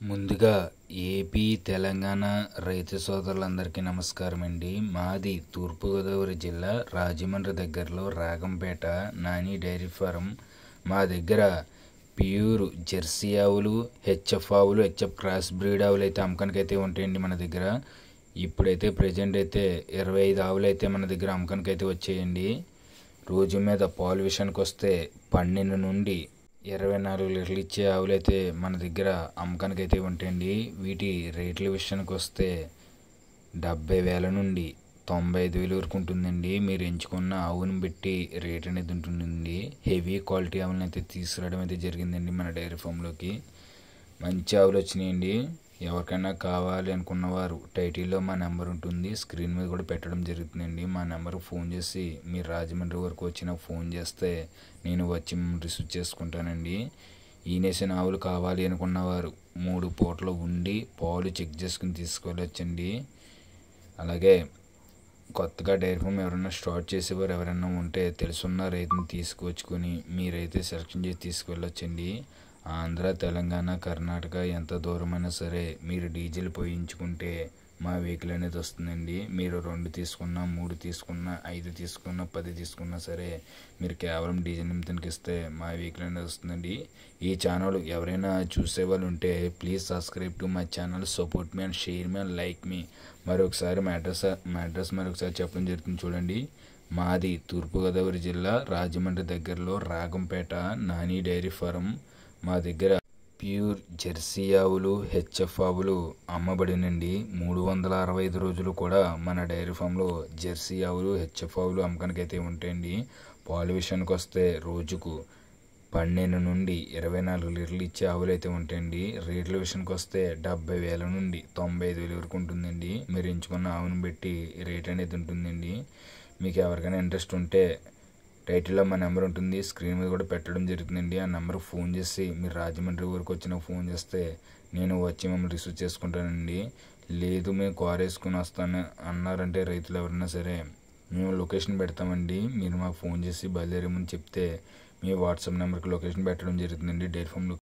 ముందుగా ఏపీ తెలంగాణ రైతు సోదరులందరికీ నమస్కారం అండి. మాది తూర్పుగోదావరి జిల్లా రాజమండ్రి దగ్గరలో రాగంపేట నాని డైరీ ఫారం. మా దగ్గర ప్యూర్ జెర్సీ ఆవులు, హెచ్ఎఫ్ ఆవులు, హెచ్ఎఫ్ క్రాస్ బ్రీడ్ ఆవులు అయితే అమ్మకానికి అయితే ఉంటాయండి మన దగ్గర. ఇప్పుడైతే ప్రజెంట్ అయితే 25 ఆవులు అయితే మన దగ్గర అమ్మకానికి అయితే వచ్చేయండి. రోజు మీద పాలు విషయానికి వస్తే 12 నుండి 24 లీటర్లు ఇచ్చే ఆవులు అయితే మన దగ్గర అమ్మకానికి అయితే ఉంటాయండి. వీటి రేట్ల విషయానికి వస్తే 70,000 నుండి 95,000 వరకు ఉంటుందండి. మీరు ఎంచుకున్న ఆవుని బట్టి రేట్ అనేది ఉంటుందండి. హెవీ క్వాలిటీ ఆవులను అయితే తీసుకురావడం అయితే జరిగిందండి మన డైరీ ఫామ్లోకి. మంచి ఆవులు వచ్చినాయండి. ఎవరికైనా కావాలి అనుకున్నవారు టైటిల్లో మా నెంబర్ ఉంటుంది, స్క్రీన్ మీద కూడా పెట్టడం జరుగుతుందండి. మా నెంబర్కి ఫోన్ చేసి మీరు రాజమండ్రి వరకు వచ్చి నాకు ఫోన్ చేస్తే నేను వచ్చి రిసీవ్ చేసుకుంటానండి. ఈనేసిన ఆవులు కావాలి అనుకున్నవారు 3 పూటలు ఉండి పాలు చెక్ చేసుకుని తీసుకెళ్ళొచ్చండి. అలాగే కొత్తగా డైరీ ఫామ్ ఎవరైనా స్టార్ట్ చేసేవారు ఎవరైనా ఉంటే తెలుసున్న రైతుని తీసుకొచ్చుకొని మీరైతే సెలెక్షన్ చేసి తీసుకువెళ్ళొచ్చండి. ఆంధ్ర, తెలంగాణ, కర్ణాటక ఎంత దూరమైనా సరే మీరు డీజిల్ పోయించుకుంటే మా వెహికల్ అనేది వస్తుందండి. మీరు 2 తీసుకున్నా, 3 తీసుకున్నా, 5 తీసుకున్నా, 10 తీసుకున్నా సరే మీరు కేవలం డీజిల్ నిమిత్తానికి ఇస్తే మా వెహికల్ అనేది వస్తుందండి. ఈ ఛానల్ ఎవరైనా చూసేవాళ్ళు ఉంటే please subscribe to my channel, support మీ అండ్ షేర్ మీ అండ్ లైక్ మీ. మరొకసారి మా అడ్రస్ మరొకసారి చెప్పడం జరుగుతుంది చూడండి. మాది తూర్పుగోదావరి జిల్లా రాజమండ్రి దగ్గరలో రాగంపేట నాని డైరీ ఫారం. మా దగ్గర ప్యూర్ జెర్సీ ఆవులు, హెచ్ఎఫ్ ఆవులు అమ్మబడినండి. 365 రోజులు కూడా మన డైరీ ఫామ్లో జెర్సీ ఆవులు, హెచ్ఎఫ్ ఆవులు అమ్మకానికి అయితే ఉంటాయండి. పాలు విషయానికి వస్తే రోజుకు 12 నుండి 24 లీటర్లు ఇచ్చే ఆవులు అయితే ఉంటాయండి. రేట్ల విషయానికి వస్తే 70,000 నుండి 95,000 వరకు ఉంటుందండి. మీరు ఎంచుకున్న ఆవును బట్టి రేట్ అనేది ఉంటుందండి. మీకు ఎవరికైనా ఇంట్రెస్ట్ ఉంటే టైటిల్లో మా నెంబర్ ఉంటుంది, స్క్రీన్ మీద కూడా పెట్టడం జరుగుతుందండి. ఆ నెంబర్కి ఫోన్ చేసి మీరు రాజమండ్రి వరకు వచ్చి నాకు ఫోన్ చేస్తే నేను వచ్చి మమ్మల్ని రిసీవ్ చేసుకుంటానండి. లేదు మేము కార్ వేసుకుని వస్తాను అన్నారంటే రైతులు ఎవరైనా సరే మేము లొకేషన్ పెడతామండి. మీరు మాకు ఫోన్ చేసి బయలుదేరేమని చెప్తే మీ వాట్సాప్ నెంబర్కి లొకేషన్ పెట్టడం జరుగుతుందండి. డైరీ ఫామ్లో